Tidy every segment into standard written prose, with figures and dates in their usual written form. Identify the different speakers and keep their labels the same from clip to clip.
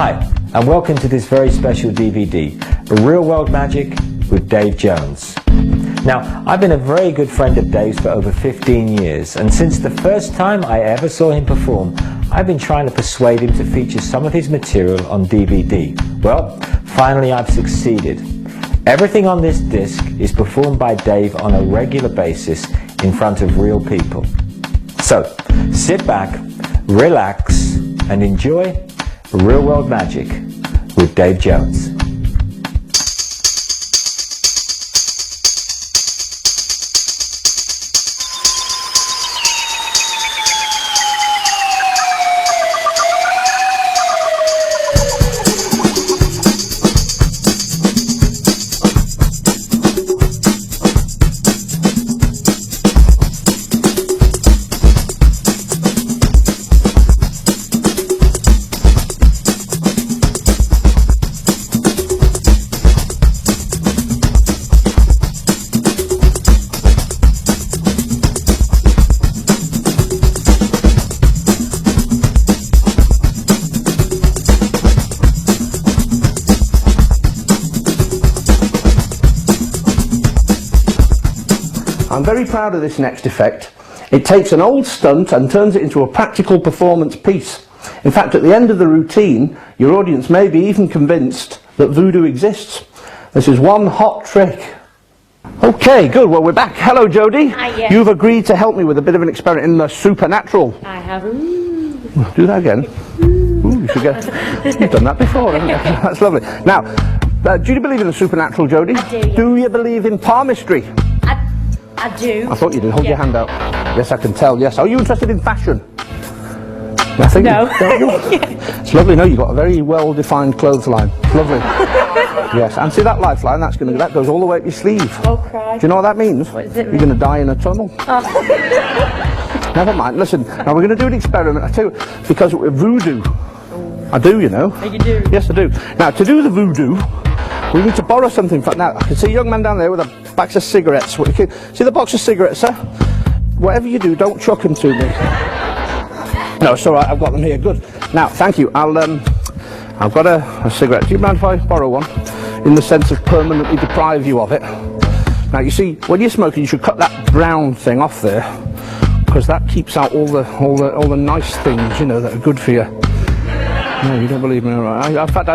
Speaker 1: Hi, and welcome to this very special DVD, Real World Magic with Dave Jones. Now, I've been a very good friend of Dave's for over 15 years, and since the first time I ever saw him perform, I've been trying to persuade him to feature some of his material on DVD. Well, finally I've succeeded. Everything on this disc is performed by Dave on a regular basis in front of real people. So, sit back, relax, and enjoy Real World Magic with Dave Jones.
Speaker 2: I'm very proud of this next effect. It takes an old stunt and turns it into a practical performance piece. In fact, at the end of the routine, your audience may be even convinced that voodoo exists. This is one hot trick. Okay, good. Well, we're back. Hello, Jodie.
Speaker 3: Hi, yeah.
Speaker 2: You've agreed to help me with a bit of an experiment in the supernatural.
Speaker 3: I have.
Speaker 2: Do that again. Ooh, you should get. You've done that before, haven't you? That's lovely. Now, do you believe in the supernatural, Jodie?
Speaker 3: I do, yeah.
Speaker 2: Do you believe in palmistry?
Speaker 3: I do.
Speaker 2: I thought you did. Hold your hand out. Yes, I can tell. Yes. Are you interested in fashion? Nothing?
Speaker 3: No.
Speaker 2: It's lovely. No, you've got a very well-defined clothesline. It's lovely. Yes. And see that lifeline? That goes all the way up your sleeve.
Speaker 3: Oh, cry.
Speaker 2: Do you know what that means?
Speaker 3: What does it mean?
Speaker 2: You're going to die in a tunnel.
Speaker 3: Oh.
Speaker 2: Never mind. Listen. Now we're going to do an experiment. I tell you, because with voodoo. I do, you know.
Speaker 3: Oh, you do?
Speaker 2: Yes, I do. Now, to do the voodoo, we need to borrow something from. Now, I can see a young man down there with a box of cigarettes. See the box of cigarettes, sir? Whatever you do, don't chuck them to me. No, it's all right. I've got them here. Good. Now, thank you. I've got a cigarette. Do you mind if I borrow one? In the sense of permanently deprive you of it. Now, you see, when you're smoking, you should cut that brown thing off there, because that keeps out all the nice things, you know, that are good for you. No, you don't believe me, all right. In fact,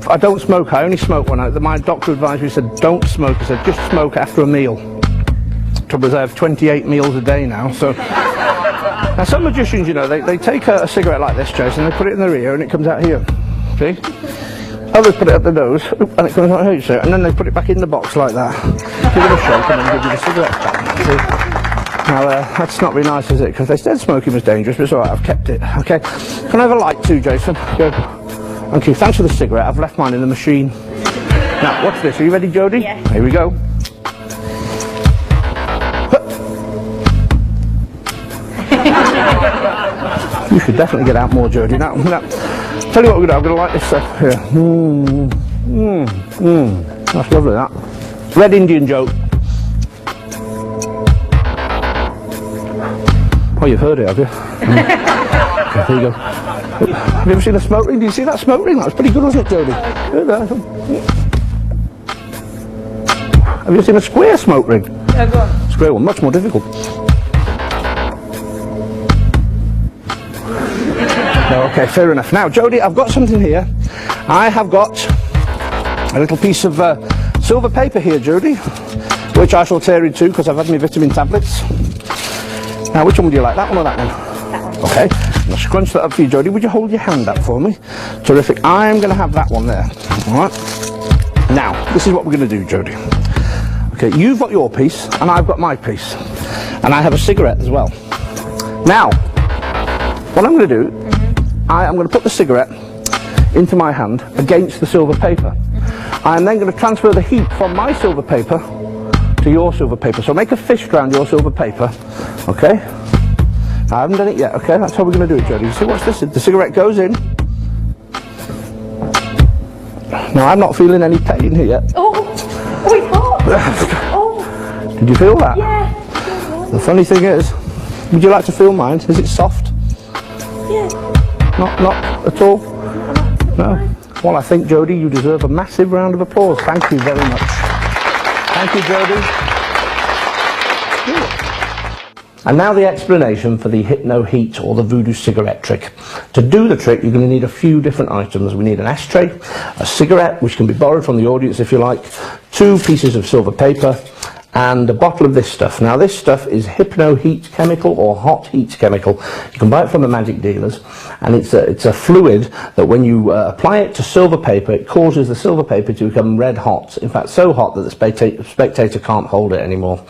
Speaker 2: I don't smoke. I only smoke when my doctor advised me, he said, don't smoke. He said, just smoke after a meal. Trouble is, I have 28 meals a day now, so... Now, some magicians, you know, they take a cigarette like this, Jason, and they put it in their ear, and it comes out here. See? Others put it up their nose, and it comes out here, see? And then they put it back in the box like that. Give it a shake, and then give you the cigarette back. See? Now, that's not very nice, is it? Because they said smoking was dangerous, but it's all right, I've kept it. Okay. Can I have a light too, Jason? Good. Thank you. Thanks for the cigarette. I've left mine in the machine. Now, watch this. Are you ready, Jodie?
Speaker 3: Yeah.
Speaker 2: Here we go. You should definitely get out more, Jodie. Now, tell you what we're going to do. I'm going to light this stuff here. That's lovely, that. Red Indian joke. Oh, you've heard it, have you? Okay, there you go. Have you ever seen a smoke ring? Did you see that smoke ring? That was pretty good, wasn't it, Jodie? Have you seen a square smoke ring?
Speaker 3: Yeah, go on.
Speaker 2: Square one, much more difficult. No, okay, fair enough. Now, Jodie, I've got something here. I have got a little piece of silver paper here, Jodie, which I shall tear in two because I've had my vitamin tablets. Now, which one would you like, that one or that one?
Speaker 3: That one.
Speaker 2: Okay, I'm going to scrunch that up for you, Jodie. Would you hold your hand up for me? Terrific. I'm going to have that one there. All right. Now, this is what we're going to do, Jodie. Okay, you've got your piece, and I've got my piece. And I have a cigarette as well. Now, what I'm going to do, I'm going to put the cigarette into my hand against the silver paper. I'm then going to transfer the heat from my silver paper to your silver paper. So make a fist around your silver paper, okay? I haven't done it yet, okay? That's how we're going to do it, Jodie. You see, watch this. The cigarette goes in. Now, I'm not feeling any pain here yet.
Speaker 3: Oh, it's hot. Oh.
Speaker 2: Did you feel that?
Speaker 3: Yeah.
Speaker 2: The funny thing is, would you like to feel mine? Is it soft?
Speaker 3: Yeah.
Speaker 2: Not at all? No. Well, I think, Jodie, you deserve a massive round of applause. Thank you very much. Thank you, Jodie. And now the explanation for the Hypno Heat or the Voodoo cigarette trick. To do the trick, you're going to need a few different items. We need an ashtray, a cigarette, which can be borrowed from the audience if you like, 2 pieces of silver paper, and a bottle of this stuff. Now this stuff is Hypno Heat Chemical or Hot Heat Chemical. You can buy it from the magic dealers, and it's a fluid that when you apply it to silver paper, it causes the silver paper to become red hot. In fact, so hot that the spectator can't hold it anymore.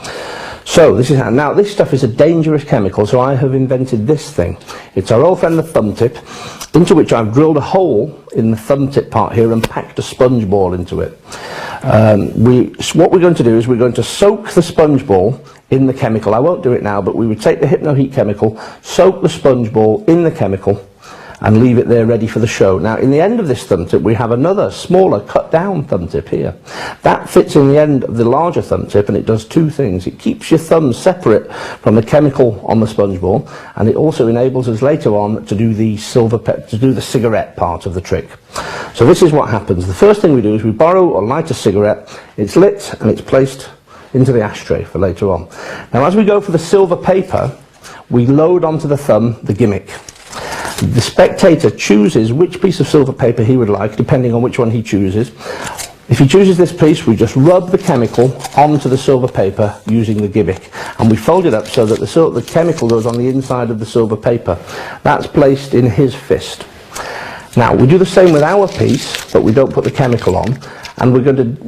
Speaker 2: So this is how. Now this stuff is a dangerous chemical, so I have invented this thing. It's our old friend the thumb tip, into which I've drilled a hole in the thumb tip part here and packed a sponge ball into it. What we're going to do is we're going to soak the sponge ball in the chemical. I won't do it now, but we would take the Hypno Heat chemical, soak the sponge ball in the chemical, and leave it there ready for the show. Now in the end of this thumb tip we have another smaller cut down thumb tip here. That fits in the end of the larger thumb tip, and it does 2 things. It keeps your thumb separate from the chemical on the sponge ball, and it also enables us later on to do the cigarette part of the trick. So this is what happens. The first thing we do is we borrow or light a cigarette. It's lit and it's placed into the ashtray for later on. Now as we go for the silver paper, we load onto the thumb the gimmick. The spectator chooses which piece of silver paper he would like, depending on which one he chooses. If he chooses this piece, we just rub the chemical onto the silver paper using the gimmick, and we fold it up so that the chemical goes on the inside of the silver paper. That's placed in his fist. Now we do the same with our piece, but we don't put the chemical on, and we're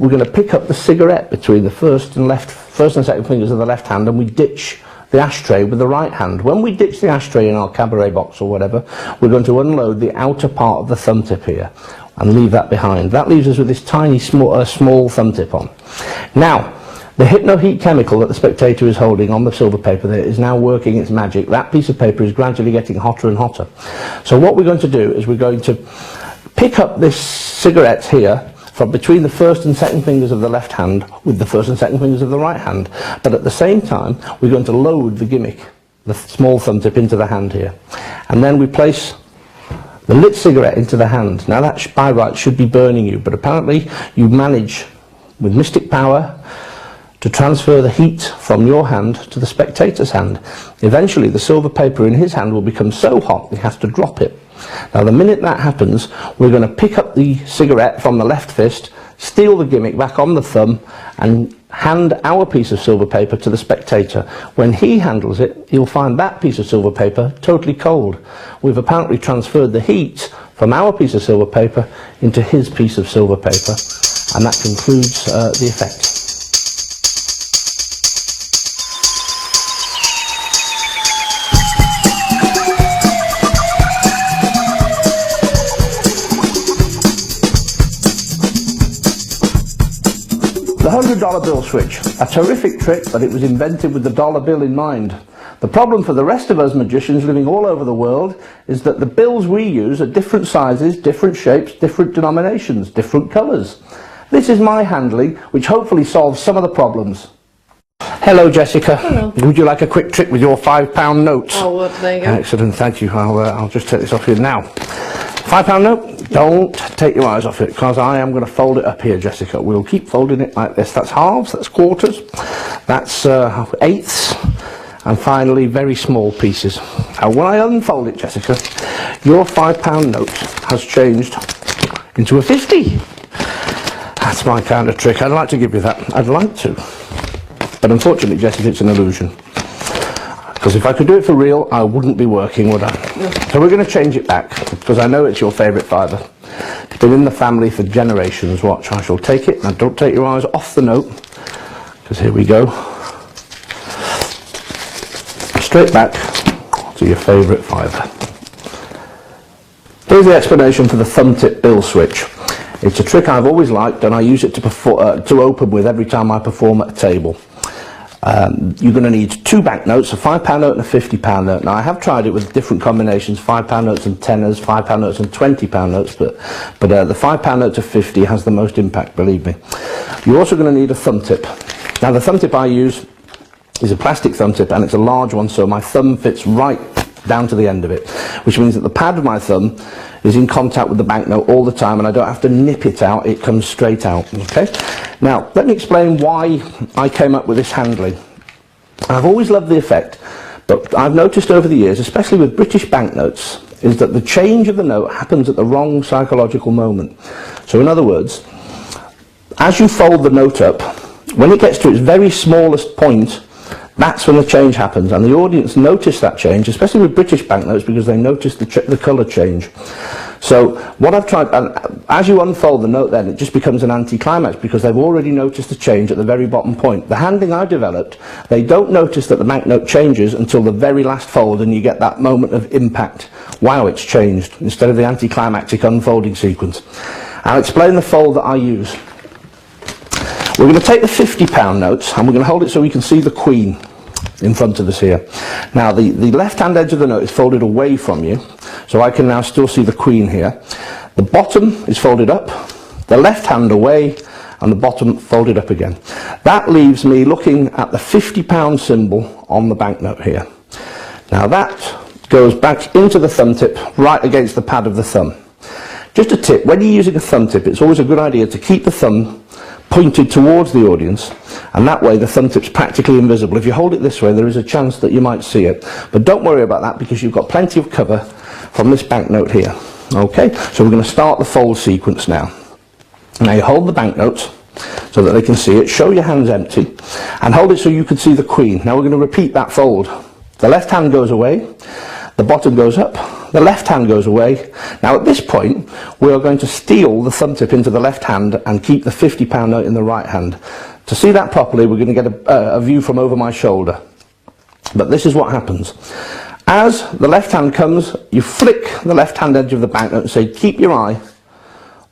Speaker 2: going to pick up the cigarette between the first and second fingers of the left hand, and we ditch the ashtray with the right hand. When we ditch the ashtray in our cabaret box or whatever, we're going to unload the outer part of the thumb tip here and leave that behind. That leaves us with this tiny small thumb tip on. Now the Hypno Heat chemical that the spectator is holding on the silver paper there is now working its magic. That piece of paper is gradually getting hotter and hotter. So what we're going to do is we're going to pick up this cigarette here from between the first and second fingers of the left hand with the first and second fingers of the right hand, but at the same time we're going to load the gimmick, the small thumb tip, into the hand here, and then we place the lit cigarette into the hand. Now that by right should be burning you, but apparently you manage with mystic power to transfer the heat from your hand to the spectator's hand. Eventually the silver paper in his hand will become so hot he has to drop it. Now the minute that happens, we're going to pick up the cigarette from the left fist, steal the gimmick back on the thumb, and hand our piece of silver paper to the spectator. When he handles it, he'll find that piece of silver paper totally cold. We've apparently transferred the heat from our piece of silver paper into his piece of silver paper, and that concludes the effect. The $100 bill switch, a terrific trick, but it was invented with the dollar bill in mind. The problem for the rest of us magicians living all over the world is that the bills we use are different sizes, different shapes, different denominations, different colours. This is my handling, which hopefully solves some of the problems. Hello, Jessica.
Speaker 3: Hello.
Speaker 2: Would you like a quick trick with your £5 notes?
Speaker 3: I would, there you go.
Speaker 2: Excellent, thank you. I'll just take this off here now. £5 note, don't take your eyes off it, because I am going to fold it up here, Jessica. We'll keep folding it like this. That's halves, that's quarters, that's eighths, and finally very small pieces. Now when I unfold it, Jessica, your £5 note has changed into a 50. That's my kind of trick. I'd like to give you that. I'd like to. But unfortunately, Jessica, it's an illusion. Because if I could do it for real, I wouldn't be working, would I? No. So we're going to change it back, because I know it's your favourite fiver. It's been in the family for generations. Watch, I shall take it. Now don't take your eyes off the note, because here we go. Straight back to your favourite fiver. Here's the explanation for the thumb tip bill switch. It's a trick I've always liked, and I use it to open with every time I perform at a table. You're going to need 2 banknotes, a £5 note and a £50 note. Now I have tried it with different combinations, £5 notes and tenors, £5 notes and £20 notes, but the £5 note to 50 has the most impact, believe me. You're also going to need a thumb tip. Now the thumb tip I use is a plastic thumb tip, and it's a large one, so my thumb fits right down to the end of it, which means that the pad of my thumb is in contact with the banknote all the time, and I don't have to nip it out, it comes straight out. Okay? Now, let me explain why I came up with this handling. I've always loved the effect, but I've noticed over the years, especially with British banknotes, is that the change of the note happens at the wrong psychological moment. So in other words, as you fold the note up, when it gets to its very smallest point, that's when the change happens, and the audience notice that change, especially with British banknotes, because they notice the colour change. So what I've tried, and as you unfold the note then, it just becomes an anticlimax, because they've already noticed the change at the very bottom point. The handling I developed, they don't notice that the banknote changes until the very last fold, and you get that moment of impact. Wow, it's changed, instead of the anticlimactic unfolding sequence. I'll explain the fold that I use. We're going to take the £50 notes, and we're going to hold it so we can see the Queen in front of us here. Now, the left-hand edge of the note is folded away from you, so I can now still see the Queen here. The bottom is folded up, the left hand away, and the bottom folded up again. That leaves me looking at the £50 symbol on the banknote here. Now that goes back into the thumb tip, right against the pad of the thumb. Just a tip, when you're using a thumb tip, it's always a good idea to keep the thumb pointed towards the audience, and that way the thumb tip's practically invisible. If you hold it this way, there is a chance that you might see it, but don't worry about that, because you've got plenty of cover from this banknote here. Okay, so we're going to start the fold sequence now. Now you hold the banknote so that they can see it, show your hands empty, and hold it so you can see the Queen. Now we're going to repeat that fold. The left hand goes away, the bottom goes up, the left hand goes away. Now at this point, we are going to steal the thumb tip into the left hand and keep the £50 note in the right hand. To see that properly, we're going to get a view from over my shoulder. But this is what happens. As the left hand comes, you flick the left hand edge of the banknote and say, keep your eye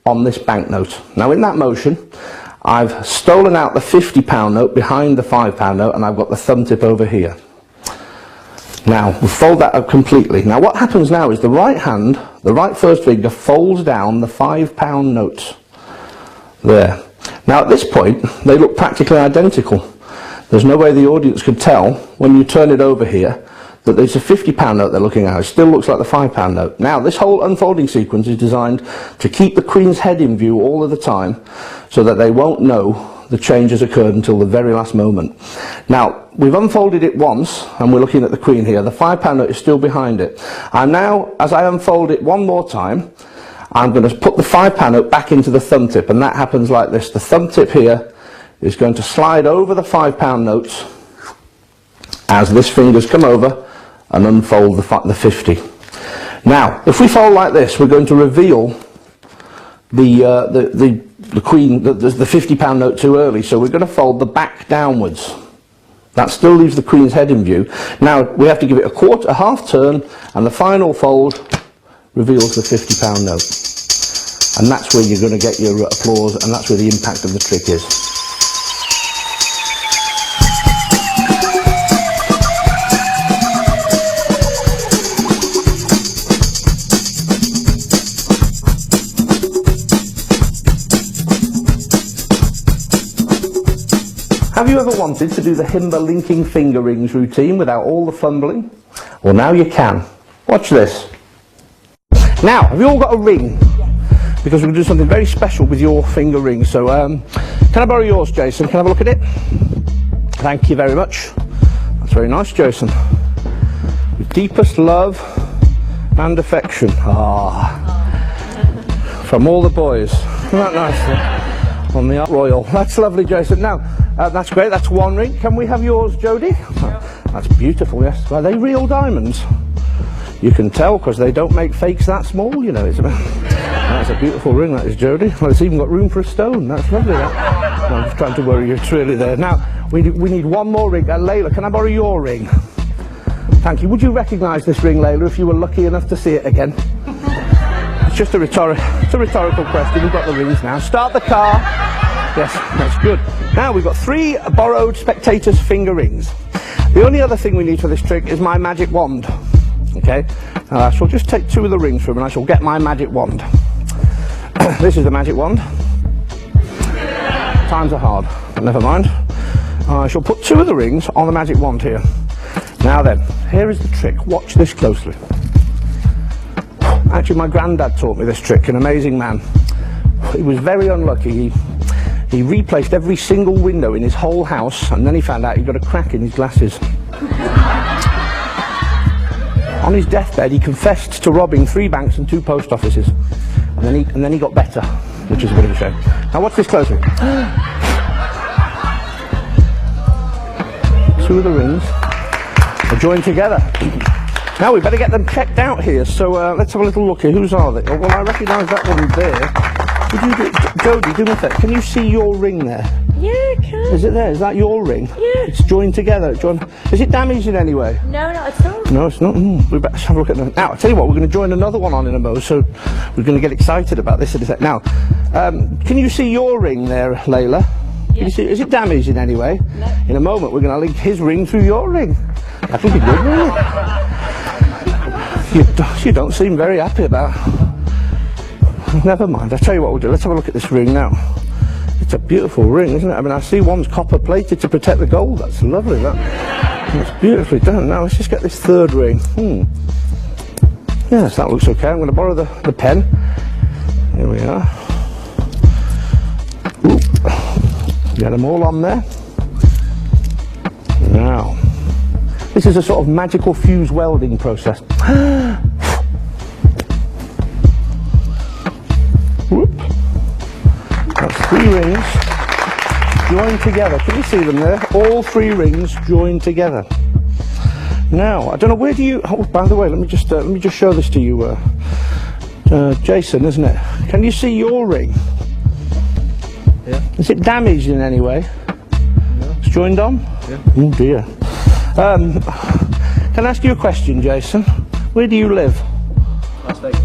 Speaker 2: on this banknote. Now in that motion, I've stolen out the £50 note behind the £5 note, and I've got the thumb tip over here. Now, we fold that up completely. Now what happens now is the right hand, the right first finger, folds down the £5 notes. There. Now at this point, they look practically identical. There's no way the audience could tell, when you turn it over here, that there's a £50 note they're looking at. It still looks like the £5 note. Now, this whole unfolding sequence is designed to keep the Queen's head in view all of the time, so that they won't know the change has occurred until the very last moment. Now, we've unfolded it once, and we're looking at the Queen here. The £5 note is still behind it. And now, as I unfold it one more time, I'm going to put the £5 note back into the thumb tip, and that happens like this. The thumb tip here is going to slide over the £5 notes as this finger's come over and unfold the 50. Now, if we fold like this, we're going to reveal the Queen, the £50 note too early, so we're going to fold the back downwards. That still leaves the Queen's head in view. Now we have to give it a half turn, and the final fold reveals the £50 note. And that's where you're going to get your applause, and that's where the impact of the trick is. Have you ever wanted to do the Himba linking finger rings routine without all the fumbling? Well, now you can. Watch this. Now, have you all got a ring? Because we're going to do something very special with your finger ring. So, can I borrow yours, Jason? Can I have a look at it? Thank you very much. That's very nice, Jason. With deepest love and affection. From all the boys. Isn't that nice? On the Art Royal. That's lovely, Jason. Now, that's great. That's one ring. Can we have yours, Jodie? That's beautiful, yes. Are they real diamonds? You can tell, because they don't make fakes that small, you know. That's a beautiful ring, that is, Jodie. Well, it's even got room for a stone. That's lovely, that. No, I'm just trying to worry you. It's really there. Now, we need one more ring. Layla, can I borrow your ring? Thank you. Would you recognise this ring, Layla, if you were lucky enough to see it again? It's just a rhetorical question. We've got the rings now. Start the car. Yes, that's good. Now we've got 3 borrowed spectators' finger rings. The only other thing we need for this trick is my magic wand. Okay, now I shall just take 2 of the rings from, and I shall get my magic wand. This is the magic wand. Times are hard, but never mind. I shall put 2 of the rings on the magic wand here. Now then, here is the trick. Watch this closely. Actually, my granddad taught me this trick, an amazing man. He was very unlucky. He replaced every single window in his whole house, and then he found out he got a crack in his glasses. On his deathbed, he confessed to robbing 3 banks and 2 post offices, and then he got better, which is a bit of a shame. Now watch this closely. 2 of the rings are joined together. Now we better get them checked out here, so let's have a little look here. Whose are they? Oh, well, I recognise that one there. Jodie, do me a favour. Can you see your ring there?
Speaker 3: Yeah, I can.
Speaker 2: Is it there? Is that your ring?
Speaker 3: Yeah.
Speaker 2: It's joined together. Is it damaged in any way?
Speaker 3: No, not at all.
Speaker 2: No, it's not. We better have a look at them. Now, I'll tell you what, we're going to join another one on in a moment, so we're going to get excited about this in a sec. Now, can you see your ring there, Layla? Can you see, is it damaged in any way?
Speaker 3: No.
Speaker 2: In a moment, we're going to link his ring through your ring. That would be good, wouldn't it? You don't seem very happy about it. Never mind, I'll tell you what we'll do. Let's have a look at this ring now. It's a beautiful ring, isn't it? I mean, I see one's copper plated to protect the gold. That's lovely, that's beautifully done. Now, let's just get this 3rd ring. Yes, that looks okay. I'm going to borrow the pen. Here we are. Oop. Get them all on there. Now, this is a sort of magical fuse welding process. Whoop. That's 3 rings joined together. Can you see them there? All 3 rings joined together. Now, I don't know, where do you... Oh, by the way, let me just show this to you, Jason, isn't it? Can you see your ring?
Speaker 4: Yeah.
Speaker 2: Is it damaged in any way?
Speaker 4: No.
Speaker 2: It's joined on?
Speaker 4: Yeah.
Speaker 2: Oh dear. Can I ask you a question, Jason? Where do you live?
Speaker 4: Las Vegas.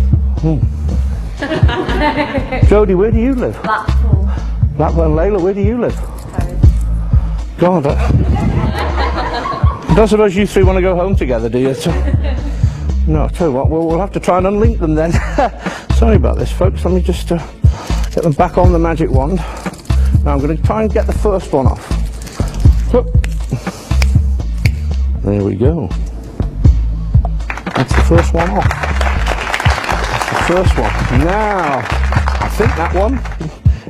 Speaker 2: Jodie, where do you live?
Speaker 3: Blackpool.
Speaker 2: Blackburn. Layla, where do you live?
Speaker 3: Paris.
Speaker 2: God, I don't suppose you 3 want to go home together, do you? No, I'll tell you what, we'll have to try and unlink them then. Sorry about this, folks. Let me just get them back on the magic wand. Now I'm going to try and get the first one off. Whoop. There we go. That's the first one off. That's the first one. Now, I think that one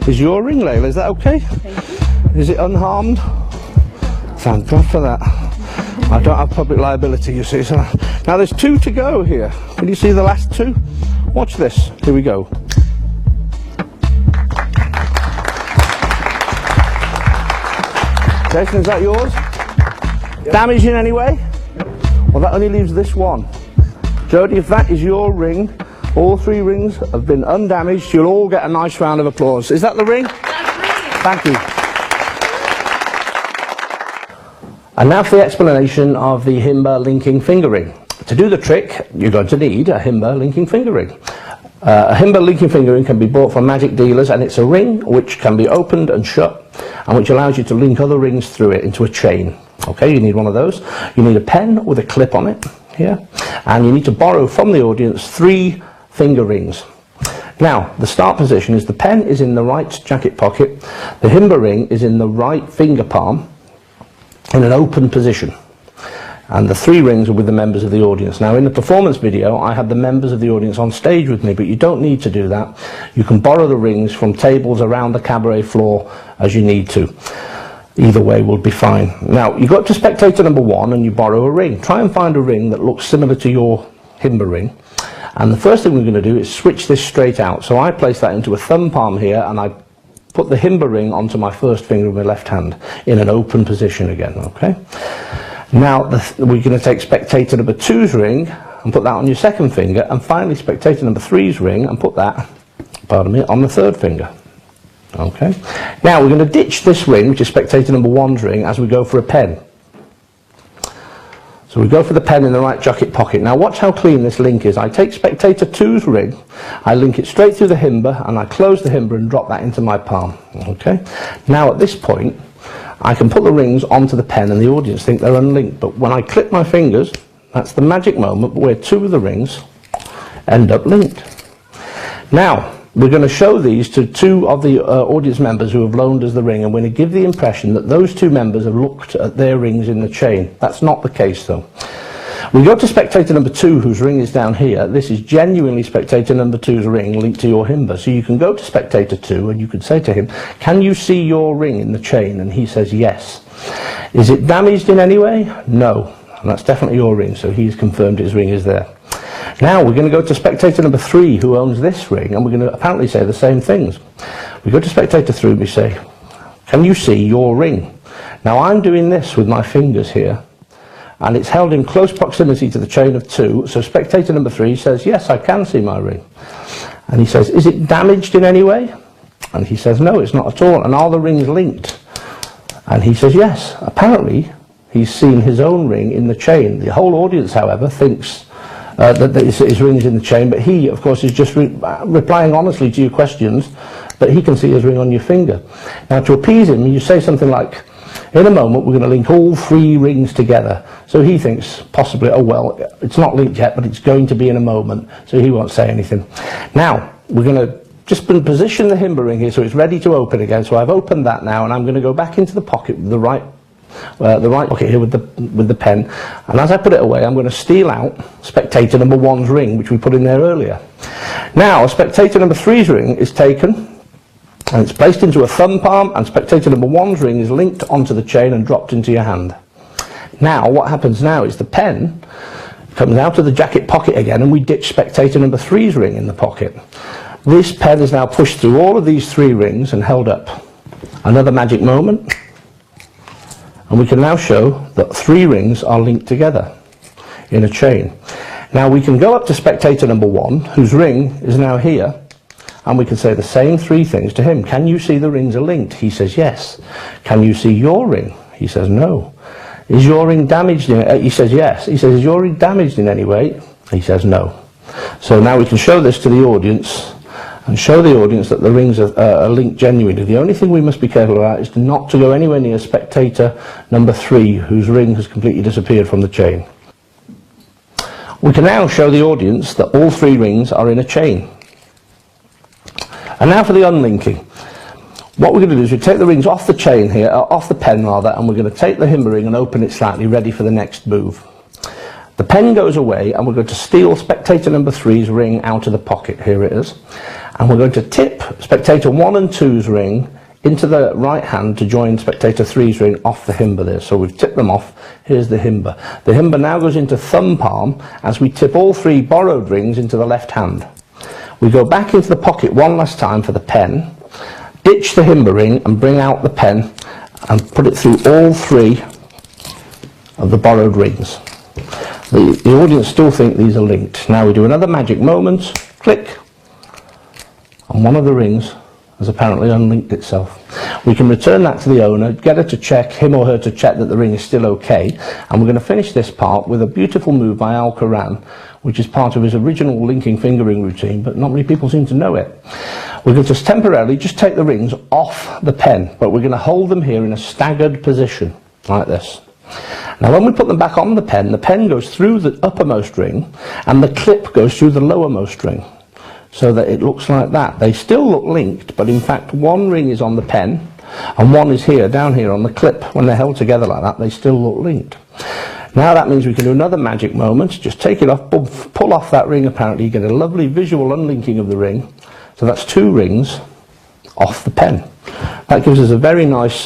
Speaker 2: is your ring, Layla. Is that okay?
Speaker 3: Thank you.
Speaker 2: Is it unharmed? Thank God for that. I don't have public liability, you see. So now there's 2 to go here. Can you see the last 2? Watch this. Here we go. Jason, is that yours? Yep. Damaged in any way? Well, that only leaves this one. Jodie, if that is your ring, all 3 rings have been undamaged. You'll all get a nice round of applause. Is that the ring? Thank you. And now for the explanation of the Himba linking finger ring. To do the trick, you're going to need a Himba linking finger ring. A Himba linking finger ring can be bought from magic dealers, and it's a ring which can be opened and shut, and which allows you to link other rings through it into a chain. Okay, you need one of those. You need a pen with a clip on it here, and you need to borrow from the audience 3 finger rings. Now, the start position is the pen is in the right jacket pocket, the Himba ring is in the right finger palm, in an open position, and the 3 rings are with the members of the audience. Now, in the performance video, I had the members of the audience on stage with me, but you don't need to do that. You can borrow the rings from tables around the cabaret floor as you need to. Either way will be fine. Now, you go up to spectator number 1 and you borrow a ring. Try and find a ring that looks similar to your Himba ring. And the first thing we're going to do is switch this straight out. So I place that into a thumb palm here, and I put the Himba ring onto my first finger of my left hand in an open position again, okay? Now we're going to take spectator number 2's ring and put that on your second finger, and finally spectator number 3's ring and put that, pardon me, on the 3rd finger. Okay? Now we're going to ditch this ring, which is spectator number 1's ring, as we go for a pen. So we go for the pen in the right jacket pocket. Now watch how clean this link is. I take spectator 2's ring, I link it straight through the Himba, and I close the Himba and drop that into my palm. Okay? Now at this point, I can put the rings onto the pen and the audience think they're unlinked. But when I clip my fingers, that's the magic moment where 2 of the rings end up linked. Now, we're going to show these to two of the audience members who have loaned us the ring, and we're going to give the impression that those two members have looked at their rings in the chain. That's not the case though. We go to spectator number 2, whose ring is down here. This is genuinely spectator number 2's ring linked to your Himba. So you can go to spectator 2 and you could say to him, can you see your ring in the chain? And he says yes. Is it damaged in any way? No. And that's definitely your ring, so he's confirmed his ring is there. Now we're going to go to spectator number 3, who owns this ring, and we're going to apparently say the same things. We go to spectator 3 and we say, can you see your ring? Now I'm doing this with my fingers here, and it's held in close proximity to the chain of 2, so spectator number 3 says, yes, I can see my ring. And he says, is it damaged in any way? And he says, no, it's not at all. And are the rings linked? And he says, yes. Apparently, he's seen his own ring in the chain. The whole audience, however, thinks that his ring is in the chain, but he, of course, is just replying honestly to your questions, that he can see his ring on your finger. Now, to appease him, you say something like, in a moment, we're going to link all 3 rings together. So he thinks, possibly, oh, well, it's not linked yet, but it's going to be in a moment, so he won't say anything. Now, we're going to just position the Himba ring here so it's ready to open again. So I've opened that now, and I'm going to go back into the pocket with the right pocket here with the pen, and as I put it away, I'm going to steal out spectator number 1's ring, which we put in there earlier. Now, spectator number 3's ring is taken, and it's placed into a thumb palm, and spectator number 1's ring is linked onto the chain and dropped into your hand. Now, what happens now is the pen comes out of the jacket pocket again, and we ditch spectator number 3's ring in the pocket. This pen is now pushed through all of these 3 rings and held up. Another magic moment, and we can now show that 3 rings are linked together in a chain. Now we can go up to spectator number 1, whose ring is now here, and we can say the same 3 things to him. Can you see the rings are linked? He says yes. Can you see your ring? He says no. Is your ring damaged? He says yes. He says, is your ring damaged in any way? He says no. So now we can show this to the audience, and show the audience that the rings are linked genuinely. The only thing we must be careful about is not to go anywhere near spectator number 3, whose ring has completely disappeared from the chain. We can now show the audience that all 3 rings are in a chain. And now for the unlinking. What we're going to do is we take the rings off the chain here, off the pen rather, and we're going to take the Himba ring and open it slightly, ready for the next move. The pen goes away, and we're going to steal spectator number 3's ring out of the pocket. Here it is. And we're going to tip spectator 1 and 2's ring into the right hand to join spectator 3's ring off the Himba there. So we've tipped them off. Here's the Himba. The Himba now goes into thumb palm as we tip all 3 borrowed rings into the left hand. We go back into the pocket one last time for the pen, ditch the Himba ring and bring out the pen and put it through all 3 of the borrowed rings. The audience still think these are linked. Now we do another magic moment, click, and one of the rings has apparently unlinked itself. We can return that to the owner, get her to check, him or her to check that the ring is still okay, and we're going to finish this part with a beautiful move by Al Quran, which is part of his original linking fingering routine, but not many people seem to know it. We're going to temporarily just take the rings off the pen, but we're going to hold them here in a staggered position, like this. Now when we put them back on the pen goes through the uppermost ring, and the clip goes through the lowermost ring, so that it looks like that. They still look linked, but in fact one ring is on the pen, and one is here, down here on the clip. When they're held together like that, they still look linked. Now that means we can do another magic moment, just take it off, pull off that ring apparently, you get a lovely visual unlinking of the ring. So that's 2 rings off the pen. That gives us a very nice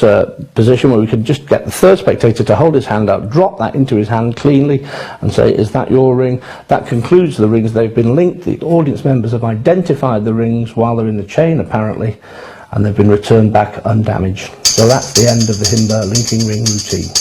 Speaker 2: position where we can just get the 3rd spectator to hold his hand out, drop that into his hand cleanly and say, is that your ring? That concludes the rings. They've been linked. The audience members have identified the rings while they're in the chain apparently, and they've been returned back undamaged. So that's the end of the Himba linking ring routine.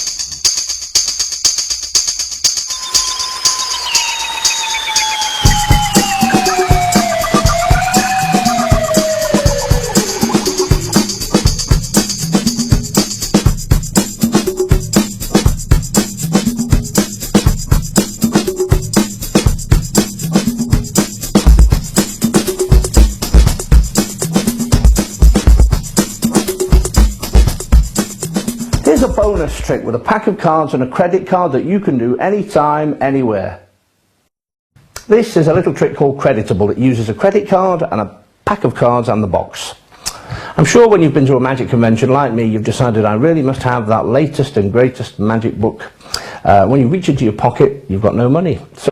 Speaker 2: Here's a bonus trick with a pack of cards and a credit card that you can do anytime, anywhere. This is a little trick called Creditable. It uses a credit card and a pack of cards and the box. I'm sure when you've been to a magic convention like me, you've decided I really must have that latest and greatest magic book. When you reach into your pocket, you've got no money. So